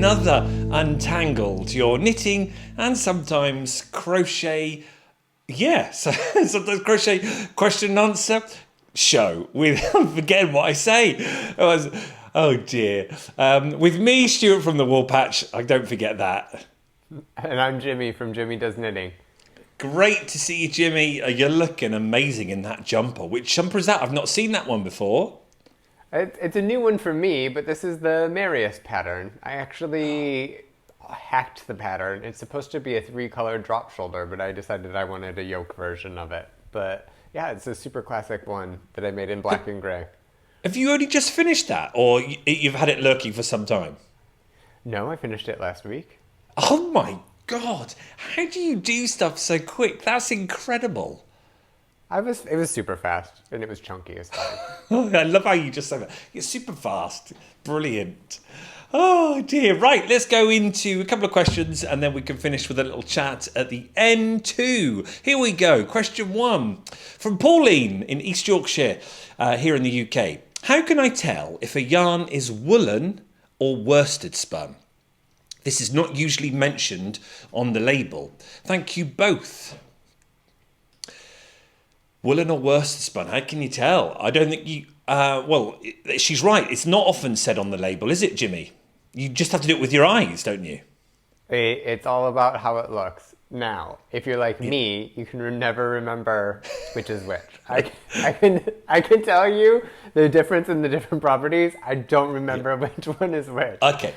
another Untangled, your knitting and sometimes crochet, sometimes crochet question and answer show with, I'm forgetting what I say. Oh dear. With me, Stuart from the Wool Patch, I don't forget that. And I'm Jimmy from Jimmy Does Knitting. Great to see you, Jimmy. You're looking amazing in that jumper. Which jumper is that? I've not seen that one before. It's a new one for me, but this is the Marius pattern. I actually hacked the pattern. It's supposed to be a 3-color drop shoulder, but I decided I wanted a yoke version of it. But yeah, it's a super classic one that I made in black and gray. Have you only just finished that, or you've had it lurking for some time? No, I finished it last week. Oh my God, how do you do stuff so quick? That's incredible. It was super fast, and it was chunky as well. I love how you just said that. You're super fast. Brilliant. Oh dear. Right, let's go into a couple of questions and then we can finish with a little chat at the end too. Here we go. Question 1 from Pauline in East Yorkshire, here in the UK. How can I tell if a yarn is woolen or worsted spun? This is not usually mentioned on the label. Thank you both. Woolen or worsted spun? How can you tell? I don't think you... she's right. It's not often said on the label, is it, Jimmy? You just have to do it with your eyes, don't you? It's all about how it looks. Now, if you're like me, you can never remember which is which. I can tell you the difference in the different properties. I don't remember which one is which. Okay.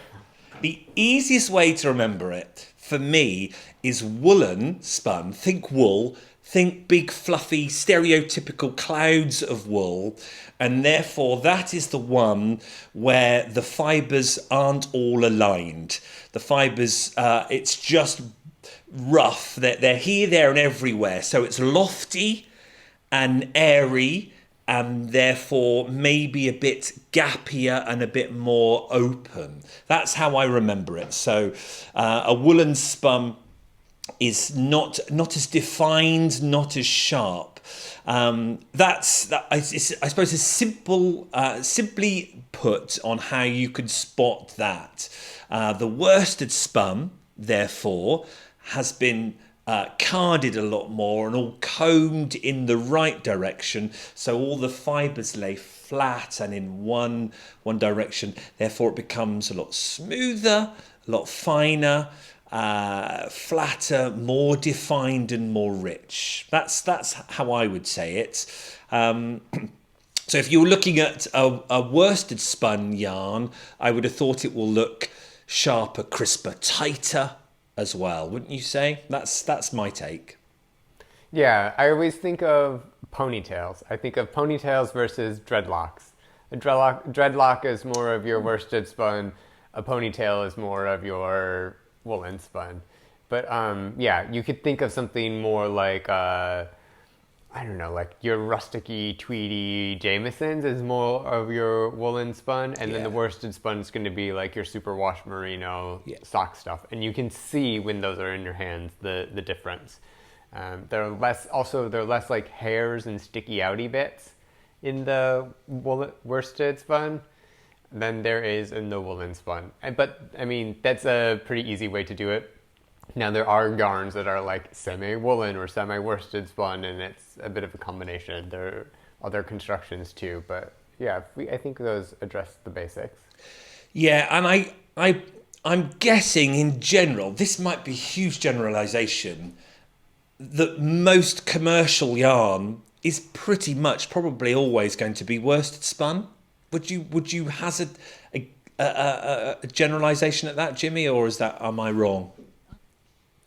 The easiest way to remember it, for me, is woolen spun. Think wool. Think big, fluffy, stereotypical clouds of wool. And therefore, that is the one where the fibres aren't all aligned. The fibres, it's just rough. They're here, there, and everywhere. So it's lofty and airy, and therefore maybe a bit gappier and a bit more open. That's how I remember it. So a woolen spun is not as defined, not as sharp. I suppose is simply put on how you could spot that. The worsted spun, therefore, has been carded a lot more and all combed in the right direction, so all the fibres lay flat and in one direction. Therefore, it becomes a lot smoother, a lot finer, flatter, more defined and more rich. That's how I would say it. So if you were looking at a worsted spun yarn, I would have thought it will look sharper, crisper, tighter as well, wouldn't you say? That's my take. Yeah, I always think of ponytails. I think of ponytails versus dreadlocks. A dreadlock is more of your worsted spun. A ponytail is more of your woolen spun. But you could think of something more like I don't know, like your rusticy, tweedy Jamesons is more of your woolen spun, and then the worsted spun is going to be like your superwash merino sock stuff. And you can see when those are in your hands the difference. They're less like hairs and sticky outy bits in the worsted spun than there is in the woolen spun. But I mean, that's a pretty easy way to do it. Now, there are yarns that are like semi-woolen or semi-worsted spun, and it's a bit of a combination. There are other constructions too, but yeah, I think those address the basics. Yeah, and I'm guessing in general, this might be a huge generalisation, that most commercial yarn is pretty much probably always going to be worsted spun. Would you hazard a generalisation at that, Jimmy, or am I wrong?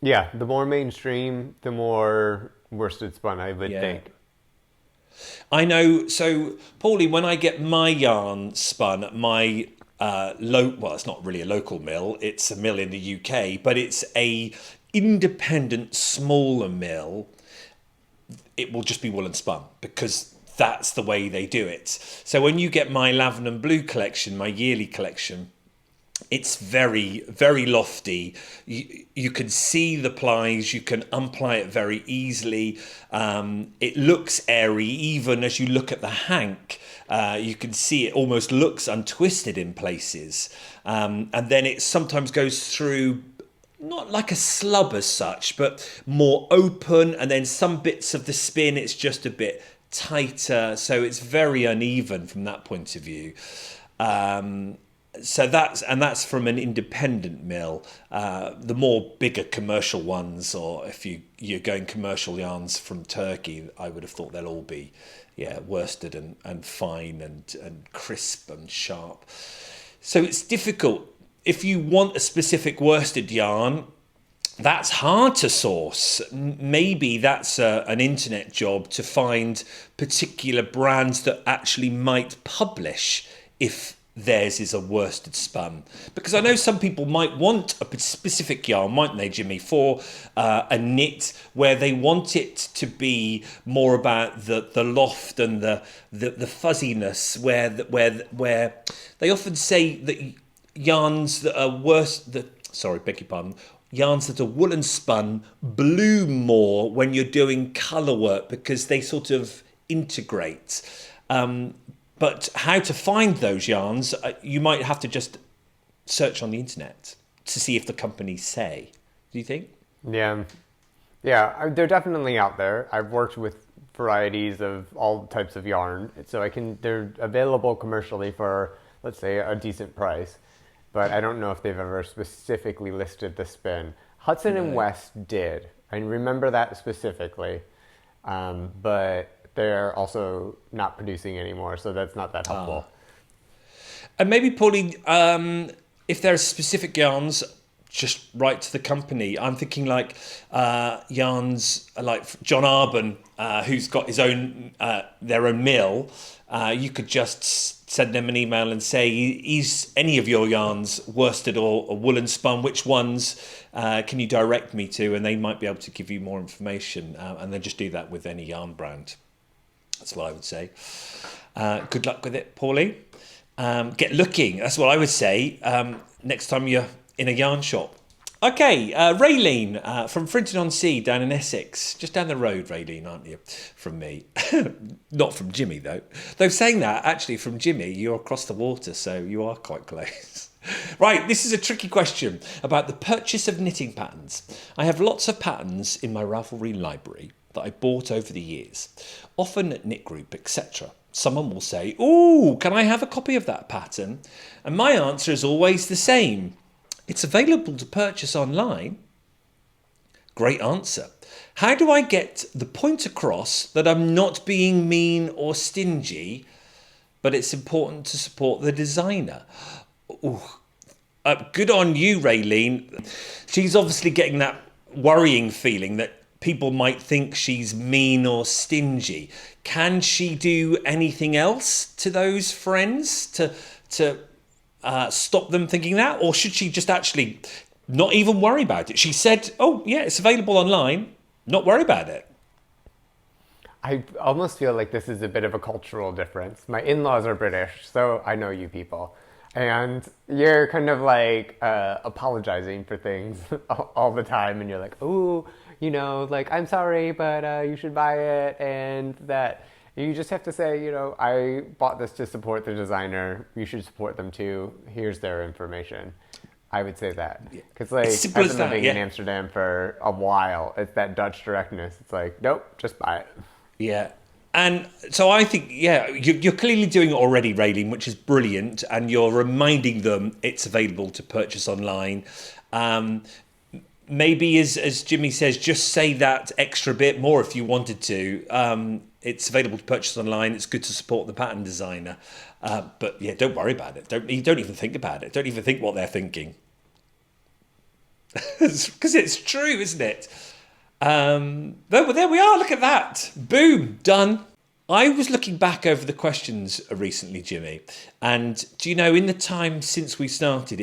Yeah, the more mainstream, the more worsted spun, I would think. I know. So, Paulie, when I get my yarn spun at my it's not really a local mill. It's a mill in the UK, but it's a independent, smaller mill. It will just be woolen spun because that's the way they do it. So when you get my lavender and blue collection, my yearly collection, It's very, very lofty. You can see the plies, you can unply it very easily. It looks airy, even as you look at the hank. You can see it almost looks untwisted in places. And then it sometimes goes through, not like a slub as such, but more open. And then some bits of the spin, it's just a bit tighter. So it's very uneven from that point of view. So that's from an independent mill. The more bigger commercial ones, or if you're going commercial yarns from Turkey, I would have thought they'll all be, worsted and fine and crisp and sharp. So it's difficult. If you want a specific worsted yarn, that's hard to source. Maybe that's an internet job to find particular brands that actually might publish if theirs is a worsted spun. Because I know some people might want a specific yarn, mightn't they, Jimmy, for a knit where they want it to be more about the loft and the fuzziness, where they often say that yarns that are yarns that are woolen spun bloom more when you're doing colour work because they sort of integrate. But how to find those yarns, you might have to just search on the internet to see if the companies say. Do you think? Yeah. Yeah, they're definitely out there. I've worked with varieties of all types of yarn, so they're available commercially for, let's say, a decent price. But I don't know if they've ever specifically listed the spin. Hudson and West did. I remember that specifically. But they're also not producing anymore, so that's not that helpful. And maybe, Pauline, if there are specific yarns, just write to the company. I'm thinking like yarns like John Arbon, who's got his own their own mill. You could just send them an email and say, is any of your yarns worsted or woolen spun? Which ones can you direct me to? And they might be able to give you more information. And then just do that with any yarn brand. That's what I would say. Good luck with it, Paulie. Get looking. That's what I would say next time you're in a yarn shop. Okay, Raylene from Frinton-on-Sea down in Essex. Just down the road, Raylene, aren't you? From me. Not from Jimmy, though. Though saying that, actually, from Jimmy, you're across the water, so you are quite close. Right, this is a tricky question about the purchase of knitting patterns. I have lots of patterns in my Ravelry library that I bought over the years, often at Knit Group, etc. Someone will say, "Ooh, can I have a copy of that pattern?" And my answer is always the same. It's available to purchase online. Great answer. How do I get the point across that I'm not being mean or stingy, but it's important to support the designer? Ooh. Good on you, Raylene. She's obviously getting that worrying feeling that people might think she's mean or stingy. Can she do anything else to those friends to stop them thinking that? Or should she just actually not even worry about it? She said, oh, yeah, it's available online. Not worry about it. I almost feel like this is a bit of a cultural difference. My in-laws are British, so I know you people. And you're kind of like apologizing for things all the time. And you're like, oh, I'm sorry, but you should buy it. And that you just have to say, I bought this to support the designer. You should support them too. Here's their information. I would say that. Because I've been living in Amsterdam for a while. It's that Dutch directness. It's like, nope, just buy it. Yeah. And so I think, you're clearly doing it already, Raylene, which is brilliant. And you're reminding them it's available to purchase online. Maybe, as Jimmy says, just say that extra bit more if you wanted to. It's available to purchase online. It's good to support the pattern designer. But yeah, don't worry about it. Don't even think about it. Don't even think what they're thinking. Because it's true, isn't it? There we are. Look at that. Boom. Done. I was looking back over the questions recently, Jimmy, and do you know, in the time since we started,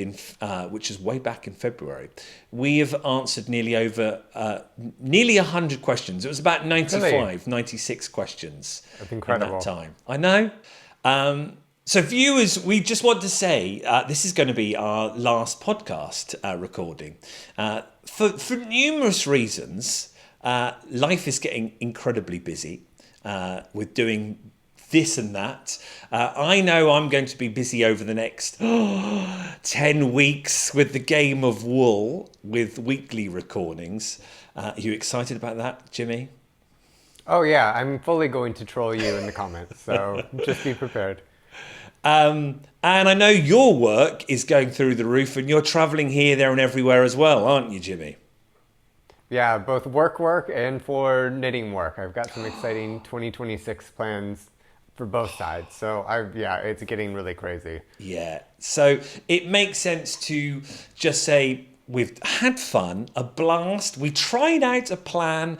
which is way back in February, we have answered nearly 100 questions. It was about 95, really? 96 questions. That's incredible. In that time. I know. So viewers, we just want to say this is going to be our last podcast recording. For numerous reasons, life is getting incredibly busy with doing this and that. I know I'm going to be busy over the next 10 weeks with the game of wool, with weekly recordings. Are you excited about that, Jimmy? Oh yeah, I'm fully going to troll you in the comments, so just be prepared. And I know your work is going through the roof, and you're travelling here, there and everywhere as well, aren't you, Jimmy? Yeah, both work and for knitting work. I've got some exciting 2026 plans for both sides. So it's getting really crazy. Yeah. So it makes sense to just say we've had fun, a blast. We tried out a plan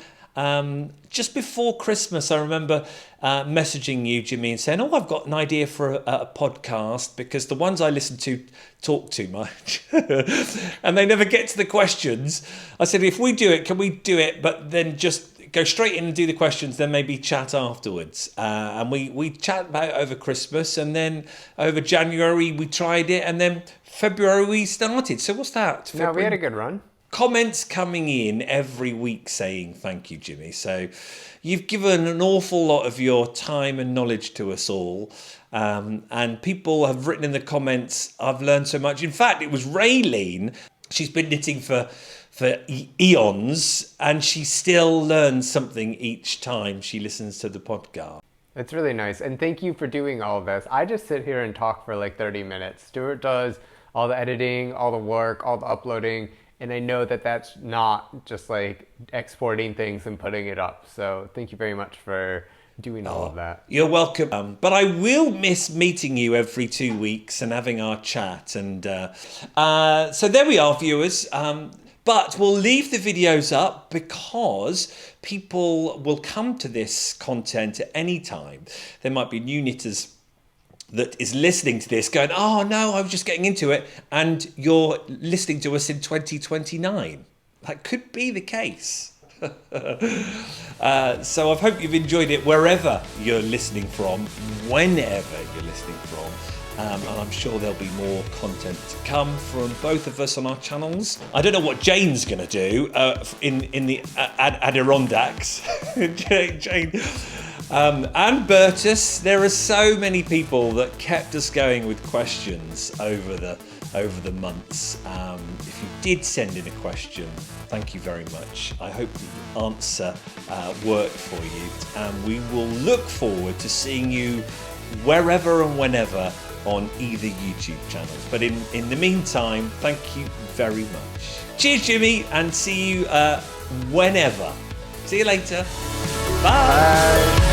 just before Christmas. I remember messaging you, Jimmy, and saying, I've got an idea for a podcast, because the ones I listen to talk too much and they never get to the questions. I said, if we do it, can we do it, but then just go straight in and do the questions, then maybe chat afterwards. And we chat about it over Christmas, and then over January we tried it, and then February we started. So what's that? No, we had a good run. Comments coming in every week saying thank you, Jimmy. So you've given an awful lot of your time and knowledge to us all. And people have written in the comments, I've learned so much. In fact, it was Raylene. She's been knitting for eons, and she still learns something each time she listens to the podcast. It's really nice. And thank you for doing all of this. I just sit here and talk for like 30 minutes. Stuart does all the editing, all the work, all the uploading. And I know that that's not just like exporting things and putting it up. So thank you very much for doing all of that. You're welcome. But I will miss meeting you every 2 weeks and having our chat. And so there we are, viewers. But we'll leave the videos up because people will come to this content at any time. There might be new knitters that is listening to this going, oh no, I was just getting into it, and you're listening to us in 2029. That could be the case. So I hope you've enjoyed it wherever you're listening from, whenever you're listening from. And I'm sure there'll be more content to come from both of us on our channels. I don't know what Jane's going to do in the Adirondacks. Jane. And Bertus, there are so many people that kept us going with questions over the months. If you did send in a question, thank you very much. I hope the answer worked for you, and we will look forward to seeing you wherever and whenever on either YouTube channels. But in the meantime, thank you very much. Cheers, Jimmy, and see you whenever. See you later. Bye. Bye.